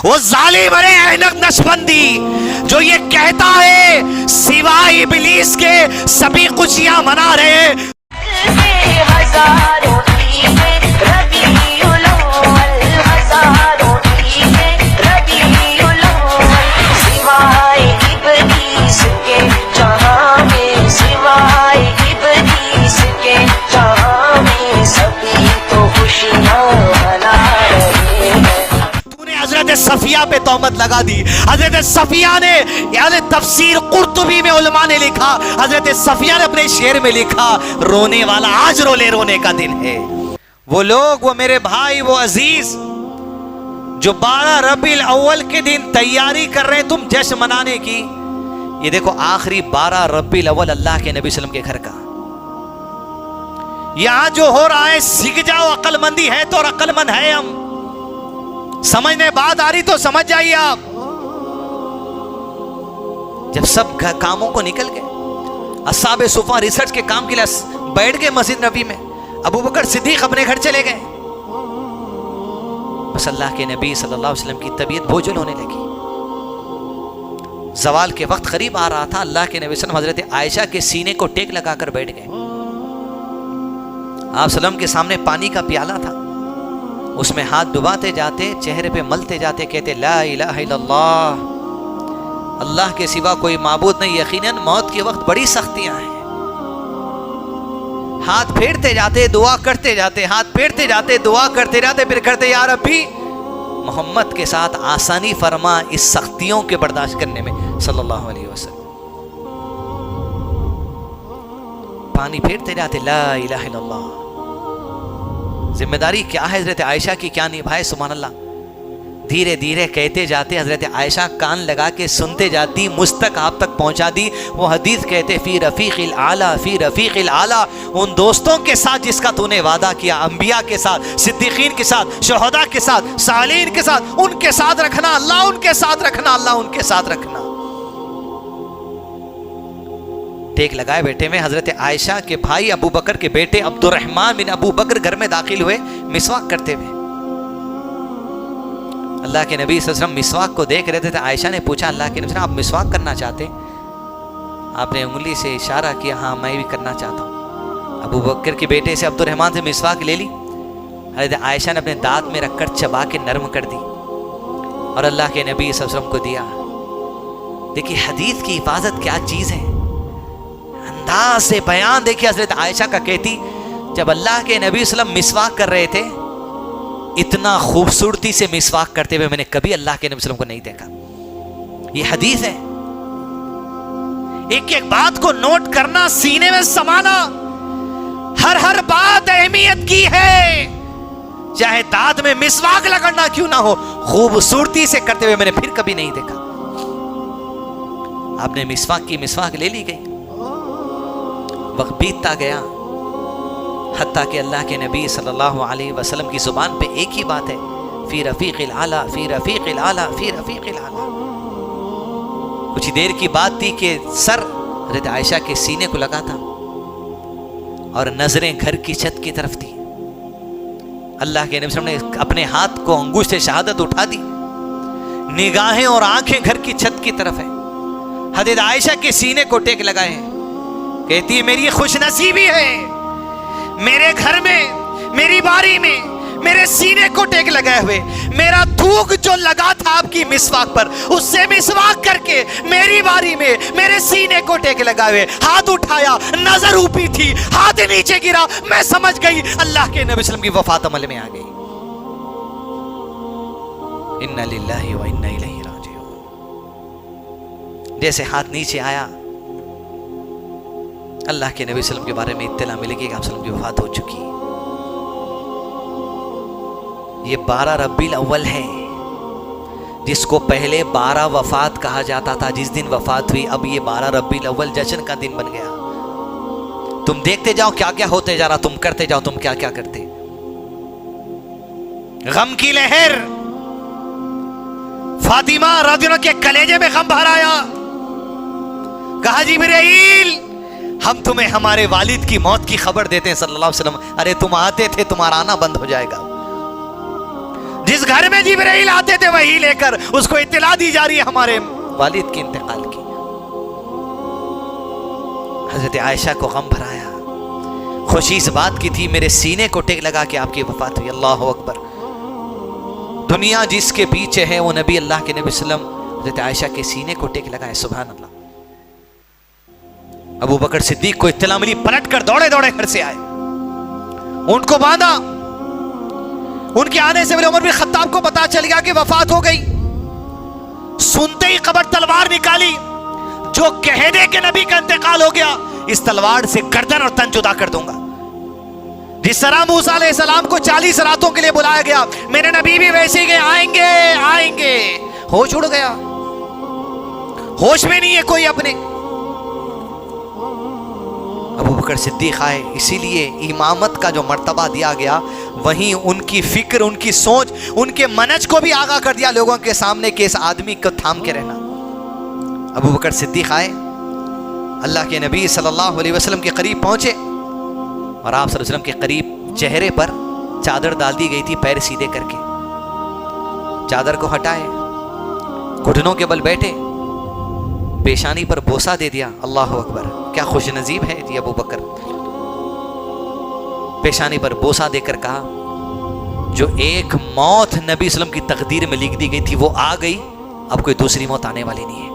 वो जालिम अरे ऐनक नशबंदी जो ये कहता है सिवाय इब्लीस के सभी खुशियां मना रहे। सफिया पे तोहमत लगा दी। हजरत सफिया ने यानी तफसीर कुर्तुबी में उलमा ने लिखा, हजरत सफिया ने अपने शेर में लिखा, रोने वाला आज रोने का दिन है। वो लोग, वो मेरे भाई, वो अजीज जो 12 रबीउल अव्वल के दिन तैयारी कर रहे हैं तुम जश्न मनाने की, ये देखो आखिरी 12 रबीउल अव्वल अल्लाह के नबी सल्लल्लाहु अलैहि वसल्लम के घर का यहां जो हो रहा है, सीख जाओ। अक्लमंदी है तो, और अक्लमंद है हम, समझने बात आ रही तो समझ जाइए आप। जब सब कामों को निकल गए, अस्हाबे सुफा रिसर्च के काम के लिए बैठ गए मस्जिद नबी में, अबू बकर सिद्दीक अपने घर चले गए। बस अल्लाह के नबी सल्लल्लाहु अलैहि वसल्लम की तबीयत बोझल होने लगी। ज़वाल के वक्त करीब आ रहा था। अल्लाह के नबी सल्लल्लाहु अलैहि वसल्लम हजरत आयशा के सीने को टेक लगाकर बैठ गए। आप सल्लम के सामने पानी का प्याला था, उसमें हाथ डुबाते जाते, चेहरे पे मलते जाते, कहते ला इलाहा इल्लल्लाह, अल्लाह के सिवा कोई माबूद नहीं, यकीनन मौत के वक्त बड़ी सख्तियां हैं। हाथ फेरते जाते, दुआ करते जाते, हाथ फेरते जाते, दुआ करते जाते, फिर करते या रब्बी मोहम्मद के साथ आसानी फरमा इस सख्तियों के बर्दाश्त करने में सल्लल्लाहु अलैहि वसल्लम। पानी फेरते जाते, ला इलाहा इल्लल्लाह। जिम्मेदारी क्या है हजरत आयशा की, क्या निभाए, सुभान अल्लाह। धीरे धीरे कहते जाते, हजरत आयशा कान लगा के सुनते जाती, मुझ तक आप तक पहुंचा दी वो हदीस। कहते फी रफीक़िल आला, फी रफीक़िल आला, उन दोस्तों के साथ जिसका तूने वादा किया, अंबिया के साथ, सिद्दीकीन के साथ, शुहदा के साथ, सालीन के साथ, उनके साथ रखना अल्लाह, उनके साथ रखना अल्लाह, उनके साथ रखना। टेक लगाए बैठे में हजरत आयशा के भाई अबू बकर के बेटे अब्दुर्रहमान बिन अबू बकर घर में दाखिल हुए मिसवाक करते हुए। अल्लाह के नबी सल्लल्लाहु अलैहि वसल्लम मिसवाक को देख रहे थे। आयशा ने पूछा, अल्लाह के नबी आप मिसवाक करना चाहते? आपने उंगली से इशारा किया, हाँ मैं भी करना चाहता हूँ। अबू बकर के बेटे से अब्दुर्रहमान से मिसवाक ले ली। हजरत आयशा ने अपने दांत में रखकर चबा के नरम कर दी और अल्लाह के नबी सल्लल्लाहु अलैहि वसल्लम को दिया। देखिए हदीस की हिफाजत क्या चीज है, अंदाज से बयान देखिए। हजरत आयशा का कहती, जब अल्लाह के नबी सल्लल्लाहु अलैहि वसल्लम मिसवाक कर रहे थे, इतना खूबसूरती से मिसवाक करते हुए मैंने कभी अल्लाह के नबी सल्लल्लाहु अलैहि वसल्लम को नहीं देखा। ये हदीस है। एक एक बात को नोट करना, सीने में समाना, हर हर बात अहमियत की है। चाहे दांत में मिसवाक लगना क्यों ना हो, खूबसूरती से करते हुए मैंने फिर कभी नहीं देखा। आपने मिसवाक की, मिसवाक ले ली गई। वक्त बीतता गया, हत्ता कि अल्लाह के नबी सल्लल्लाहु अलैहि वसल्लम की जुबान पे एक ही बात है, फी रफीक़िल आला, फी रफीक़िल आला, फी रफीक़िल आला। कुछ देर की बात थी कि सर हज़रत आयशा के सीने को लगा था और नजरें घर की छत की तरफ थी। अल्लाह के नबी सल्लल्लाहु अलैहि वसल्लम ने अपने हाथ को अंगूठे से शहादत उठा दी, निगाहें और आंखें घर की छत की तरफ है। हज़रत आयशा के सीने को टेक लगाए हैं। कहती है मेरी खुशनसीबी है, मेरे घर में, मेरी बारी में मेरे सीने को टेक लगाए हुए, मेरा थूक जो लगा था आपकी मिसवाक पर, उससे मिसवाक करके मेरी बारी में मेरे सीने को टेक लगाए हुए। हाथ उठाया, नजर ऊपी थी, हाथ नीचे गिरा, मैं समझ गई अल्लाह के नबी सल्लल्लाहु अलैहि वसल्लम की वफात अमल में आ गई। इन्ना लिल्लाहि व इन्ना इलैहि राजिऊन। जैसे हाथ नीचे आया, अल्लाह के नबी सल्लल्लाहु अलैहि वसल्लम के बारे में इत्तला मिलेगी कि आप सल्लल्लाहु अलैहि वसल्लम की वफात हो चुकी। ये 12 रबीउल अव्वल है, जिसको पहले 12 वफात कहा जाता था। जिस दिन वफात हुई, अब ये 12 रबीउल अव्वल जश्न का दिन बन गया। तुम देखते जाओ क्या क्या होते जा रहा, तुम करते जाओ तुम क्या क्या करते। गम की लहर, फातिमा रज़ियल्लाहु के कलेजे में गम भर आया। कहा जिब्राइल हम तुम्हें हमारे वालिद की मौत की खबर देते हैं सल्लल्लाहु अलैहि वसल्लम। अरे तुम आते थे, तुम्हारा आना बंद हो जाएगा। जिस घर में जिब्राइल आते थे वही लेकर उसको इत्तला दी जा रही है हमारे वालिद के इंतकाल की। हजरत आयशा को गम भराया, खुशी इस बात की थी मेरे सीने को टेक लगा के आपकी वफात हुई। अल्लाह अकबर। दुनिया जिसके पीछे है वो नबी अल्लाह के नबी सल्लम हजरत आयशा के सीने को टेक लगाए। सुभान अल्लाह। अबू बकर सिद्दीक को इत्तला मिली, पलट कर दौड़े दौड़े घर से आए, उनको बांधा। उनके आने से पहले उमर बिन खत्ताब को पता चल गया कि वफात हो गई। सुनते ही कबर तलवार निकाली, जो कह दे कि नबी का इंतकाल हो गया, इस तलवार से गर्दन और तन जुदा कर दूंगा। जिस तरह मूसा अलैहिस्सलाम को 40 रातों के लिए बुलाया गया, मेरे नबी भी वैसे ही गए, आएंगे आएंगे। होश उड़ गया, होश में नहीं है कोई अपने। अबू बकर सिद्दीक आए, इसीलिए इमामत का जो मर्तबा दिया गया वहीं उनकी फिक्र, उनकी सोच, उनके मनज को भी आगाह कर दिया लोगों के सामने कि इस आदमी को थाम के रहना। अबू बकर सिद्दीक आए, अल्लाह के नबी सल्लल्लाहु अलैहि वसल्लम के करीब पहुंचे और आप सल्लल्लाहु अलैहि वसल्लम के करीब चेहरे पर चादर डाल दी गई थी, पैर सीधे करके चादर को हटाए, घुटनों के बल बैठे, पेशानी पर बोसा दे दिया। अल्लाह अकबर। क्या खुश नसीब है जी अबू बकर। पेशानी पर बोसा देकर कहा, जो एक मौत नबी सल्लम की तकदीर में लिख दी गई थी वो आ गई, अब कोई दूसरी मौत आने वाली नहीं है।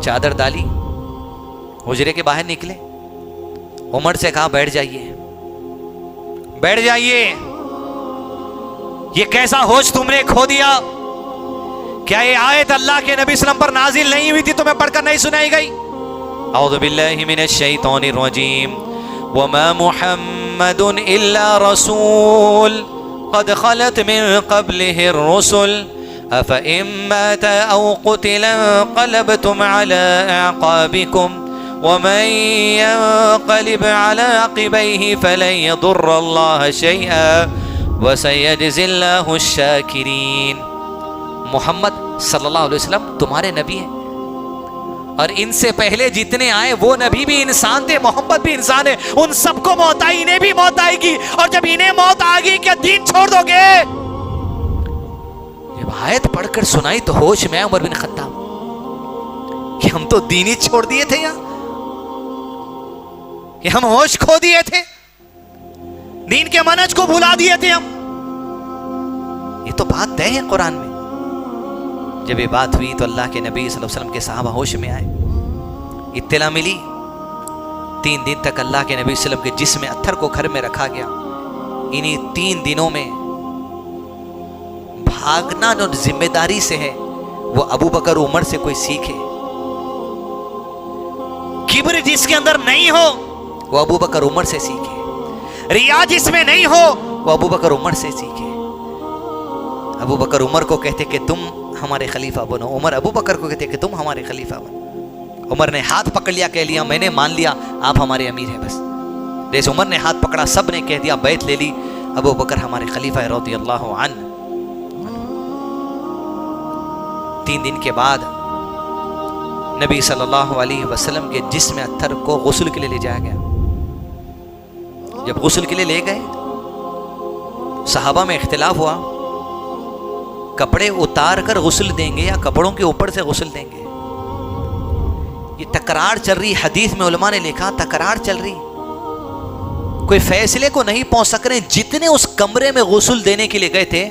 चादर डाली, हुजरे के बाहर निकले, उमर से कहा बैठ जाइए, बैठ जाइए। ये कैसा होश तुमने खो दिया? क्या ये आयत अल्लाह के नबी सल्लम पर नाजिल नहीं हुई थी, तुम्हें पढ़कर नहीं सुनाई गई? औज़ु बिल्लाहि मिनश शैतानिर रजीम। वमा मुहम्मदुन इल्ला रसूल क़द खलत मिन क़ब्लिहि रुसुल अफ़इन मात औ क़ुतिला क़लबतुम अला अक़ाबिकुम वमन यन्क़लिब अला अक़बैहि फलन यदुर्रल्लाह शैअ वसयजज़िल्लाहु शाकिरीन। मोहम्मद सल्लल्लाहु अलैहि वसल्लम तुम्हारे नबी हैं, और इनसे पहले जितने आए वो नबी भी इंसान थे, मोहम्मद भी इंसान है। उन सबको मौत आई, इन्हें भी मौत आएगी, और जब इन्हें मौत आ गई क्या दीन छोड़ दोगे? जब आयत पढ़कर सुनाई तो होश में उमर बिन खत्ताब कि हम तो दीन ही छोड़ दिए थे, यार कि हम होश खो दिए थे, दीन के मनज को भुला दिए थे हम। ये तो बात तय है कुरान में। जब ये बात हुई तो अल्लाह के नबी सल्लल्लाहु अलैहि वसल्लम के सहाबा होश में आए, इत्तला मिली। 3 दिन तक अल्लाह के नबी सल्लल्लाहु अलैहि वसल्लम के जिस्म अत्थर को घर में रखा गया। इन्हीं 3 दिनों में भागना जो जिम्मेदारी से है वो अबू बकर उमर से कोई सीखे। किब्र जिसके अंदर नहीं हो वो अबू बकर उमर से सीखे। रिया जिसमें नहीं हो वो अबू बकर उमर से सीखे। अबू बकर उमर को कहते कि तुम हमारे खलीफा बनो, उमर अबू बकर को कहते कि तुम हमारे खलीफा बनो। उमर ने हाथ पकड़ लिया, कह लिया मैंने मान लिया आप हमारे अमीर हैं बस। जैसे उमर ने हाथ पकड़ा सब ने कह दिया बैत ले ली, अबू बकर हमारे खलीफा है रज़ियल्लाहु अन्हु। 3 दिन के बाद नबी सल्लल्लाहु अलैहि वसल्लम के जिस्म अत्थर को गुस्ल के लिए ले जाया गया। जब गुस्ल के लिए ले गए, सहाबा में इख्तिलाफ हुआ, कपड़े उतार कर गुस्ल देंगे या कपड़ों के ऊपर से गुस्ल देंगे। ये तकरार चल रही, हदीस में उलमा ने लिखा तकरार चल रही, कोई फैसले को नहीं पहुंच सक रहे। जितने उस कमरे में गुस्ल देने के लिए गए थे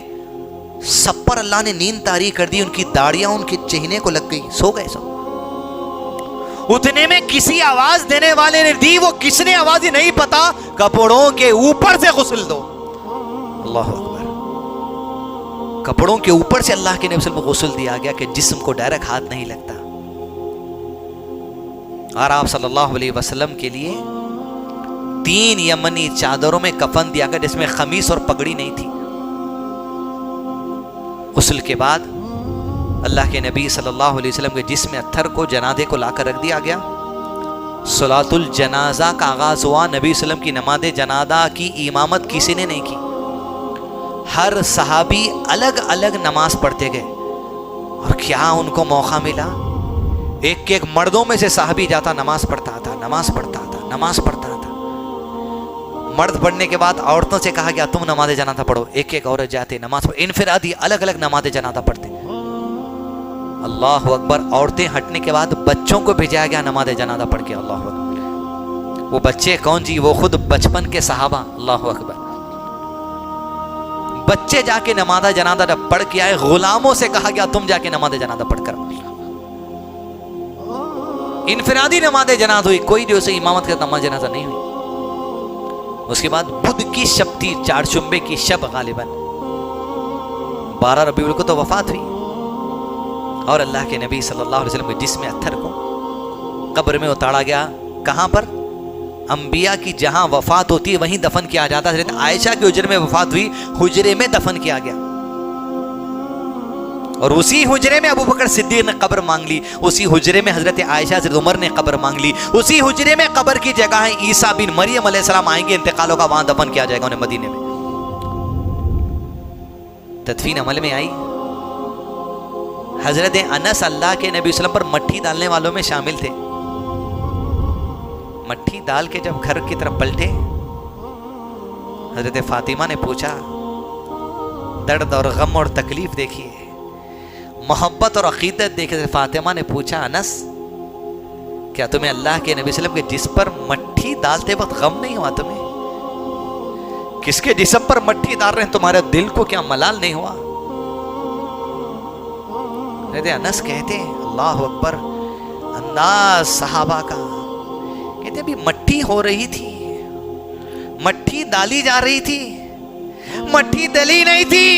सब पर अल्लाह ने नींद तारी कर दी, उनकी दाढ़ियां उनके चेहरे को लग गई, सो गए सब। उतने में किसी आवाज देने वाले ने दी, वो किसने आवाज ही नहीं पता, कपड़ों के ऊपर से गुस्ल दो। अल्लाह अकबर। कपड़ों के ऊपर से अल्लाह के नबी वसल्लम को गुस्ल दिया गया कि जिस्म को डायरेक्ट हाथ नहीं लगता। और आप सल्लल्लाहु अलैहि वसल्लम के लिए 3 यमनी चादरों में कफन दिया गया जिसमें खमीस और पगड़ी नहीं थी। गुस्ल के बाद अल्लाह के नबी सल्लल्लाहु अलैहि वसल्लम के जिस्म अत्थर को जनाजे को लाकर रख दिया गया। सलातुल जनाजा का आगाज हुआ। नबी सल्लम की नमाज़े जनाजा की इमामत किसी ने नहीं की, हर सहाबी अलग अलग नमाज पढ़ते गए। और क्या उनको मौका मिला, एक मर्दों में से सहाबी जाता नमाज पढ़ता था, नमाज पढ़ता था, नमाज पढ़ता था। मर्द पढ़ने के बाद औरतों से कहा गया तुम नमाज जनाजा पढ़ो। एक एक औरत जाते नमाज पढ़, इनफिरादी अलग अलग नमाज जनाजा पढ़ते। अल्लाह अकबर। औरतें हटने के बाद बच्चों को भेजा गया नमाज जनाजा पढ़ के। अल्लाह अकबर। वो बच्चे कौन जी? वो खुद बचपन के सहाबा। अल्लाह अकबर। बच्चे जाके नमाज जनाजा पढ़ के आए। गुलामों से कहा गया तुम जाके नमाज जनाजा पढ़कर। इनफिरादी नमाज जनाजा हुई, कोई जो से इमामत का नमाज जनाजा नहीं हुई। उसके बाद बुध की शब थी, चारचुम्बे की शब, गालिबन 12 रबीउल को तो वफात हुई। और अल्लाह के नबी सल्लल्लाहु अलैहि वसल्लम के जिस्म अत्थर को कब्र में उतारा गया। कहां पर? अंबिया की जहां वफात होती है वहीं दफन किया जाता है। आयशा के हुजरे में वफात हुई, हुजरे में दफन किया गया। और उसी हुजरे में अबू बकर सिद्दीक ने कब्र मांग ली, उसी हुजरे में हजरत आयशा हजरत उमर ने कब्र मांग ली, उसी हुजरे में कब्र की जगह है। ईसा बिन मरियम अलैहिस्सलाम आएंगे, इंतकालों का वहां दफन किया जाएगा उन्हें मदीने में। तदफीन अमल में आई। हजरत अनस अल्लाह के नबी वसल्लम पर मट्टी डालने वालों में शामिल थे। मट्टी डाल के जब घर की तरफ पलटे, हजरत फातिमा ने पूछा, दर्द और गम और तकलीफ देखिए, मोहब्बत और अकीदत देखे। फातिमा ने पूछा, अनस क्या तुम्हें अल्लाह के नबी वसल्लम के जिस्म पर मट्टी डालते वक्त गम नहीं हुआ? तुम्हें किसके जिस्म पर मट्टी डाल रहे हैं, तुम्हारे दिल को क्या मलाल नहीं हुआ? अनस कहते अल्लाह अकबर, अंदाज सहाबा का। कहते अभी मट्टी हो रही थी, मट्टी डाली जा रही थी, मट्टी डली नहीं थी।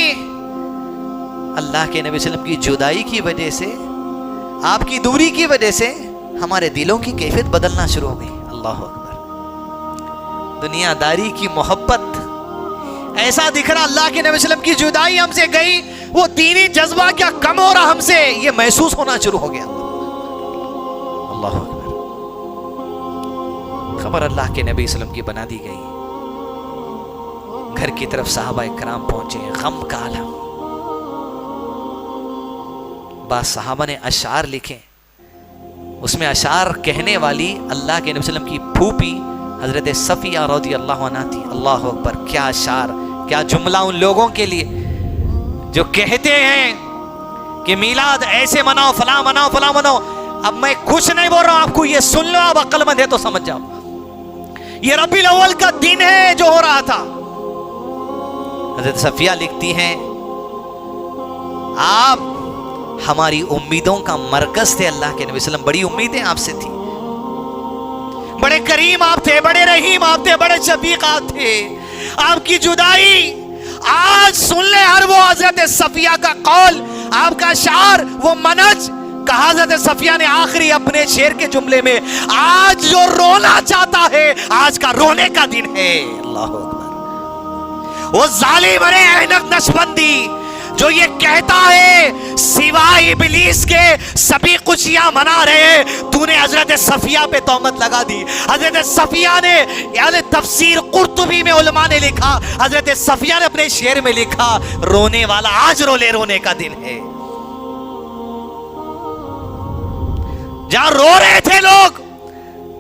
अल्लाह के नबी वसल्लम की जुदाई की वजह से, आपकी दूरी की वजह से हमारे दिलों की कैफियत बदलना शुरू हो गई। अल्लाह अकबर। दुनियादारी की मोहब्बत, ऐसा दिख रहा अल्लाह के नबी वसल्लम की जुदाई हमसे गई, वो दीनी जज्बा क्या कम हो रहा हमसे, ये महसूस होना शुरू हो गया। अल्लाह अकबर। खबर अल्लाह के नबी वसल्लम की बना दी गई। घर की तरफ साहबा इकराम पहुंचे, गम का आलम। बाद साहबा ने अशार लिखे, उसमें अशार कहने वाली अल्लाह के नबी वसल्लम की फूफी हजरत सफिया रज़ी अल्लाह अन्हा थी। अल्लाह अकबर। क्या अशार, क्या जुमला उन लोगों के लिए जो कहते हैं कि मीलाद ऐसे मनाओ, फला मनाओ, फला मनाओ। अब मैं कुछ नहीं बोल रहा हूं, आपको ये सुन लो, आप अक्लमंद है तो समझ जाओ। ये रबीउल अव्वल का दिन है जो हो रहा था। हजरत सफिया लिखती हैं, आप हमारी उम्मीदों का मरकज थे। अल्लाह के नबी वसल्लम, बड़ी उम्मीदें आपसे थी, बड़े करीम आप थे, बड़े रहीम आप थे, बड़े शफीक आप थे। आपकी जुदाई आज सुन ले हर वो हजरत सफिया का कौल, आपका शार, वो मनज। कहा हजरत सफिया ने आखिरी अपने शेर के जुमले में, आज जो रोना चाहता है आज का रोने का दिन है। अल्लाह अकबर। वो जालिम अरे ऐनक नशबंदी जो ये कहता है सिवाय इब्लीस के सभी खुशियां मना रहे, तूने हजरत सफिया पे तोहमत लगा दी। हजरत सफिया ने, यानी तफसीर कुर्तुबी में उलमा ने लिखा, हजरत सफिया ने अपने शेर में लिखा, रोने वाला आज रोले, रोने का दिन है। जहां रो रहे थे लोग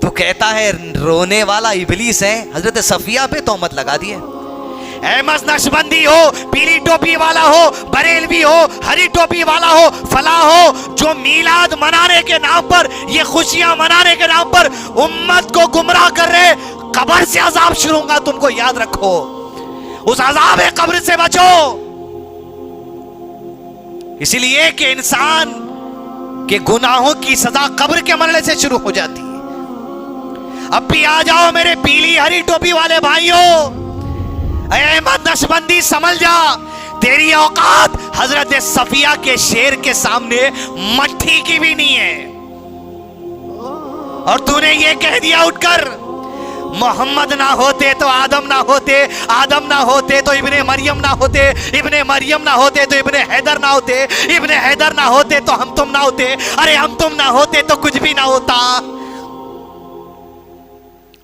तो कहता है रोने वाला इब्लीस है। हजरत सफिया पे तोहमत लगा दिए। अहमद नक्शबंदी हो, पीली टोपी वाला हो, बरेलवी हो, हरी टोपी वाला हो, फला हो, जो मीलाद मनाने के नाम पर, ये खुशियां मनाने के नाम पर उम्मत को गुमराह कर रहे, कब्र से अजाब शुरू होगा, तुमको याद रखो। उस अजाब कब्र से बचो। इसलिए कि इंसान के गुनाहों की सजा कब्र के मरने से शुरू हो जाती है। अब भी आ जाओ मेरे पीली हरी टोपी वाले भाइयों, अहमद नक्शबंदी समझ जा, तेरी औकात हजरत सफिया के शेर के सामने मट्टी की भी नहीं है। और तूने ये कह दिया उठकर, मोहम्मद ना होते तो आदम ना होते, आदम ना होते तो इब्ने मरियम ना होते, इब्ने मरियम ना होते तो इब्ने हैदर ना होते, इब्ने हैदर ना होते तो हम तुम ना होते, अरे हम तुम ना होते तो कुछ भी ना होता।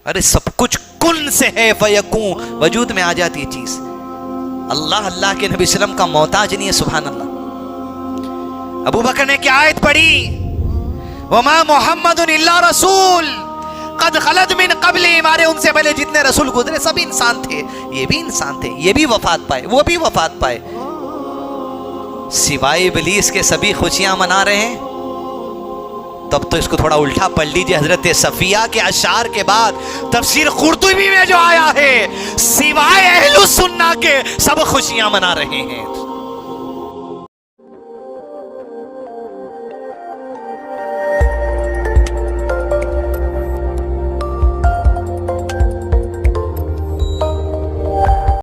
अरे सब कुछ कुन से है, फयकून, वजूद में आ जाती है चीज। अल्लाह अल्लाह के नबी सल्लम का मोहताज नहीं है। सुभान अल्लाह। अबू बकर ने क्या आयत पढ़ी, वमा मुहम्मदुन इल्ला रसूल कद खलद मिन क़ब्ली, हमारे उनसे पहले जितने रसूल गुजरे सब इंसान थे, ये भी इंसान थे, ये भी वफात पाए, वो भी वफात पाए, सिवाय इब्लीस के सभी खुशियां मना रहे हैं। तब तो इसको थोड़ा उल्टा पढ़ लीजिए। हजरत सफिया के अशार के बाद तफसीर कुर्तुबी में जो आया है, सिवाय अहलुस सुन्ना के सब खुशियां मना रहे हैं।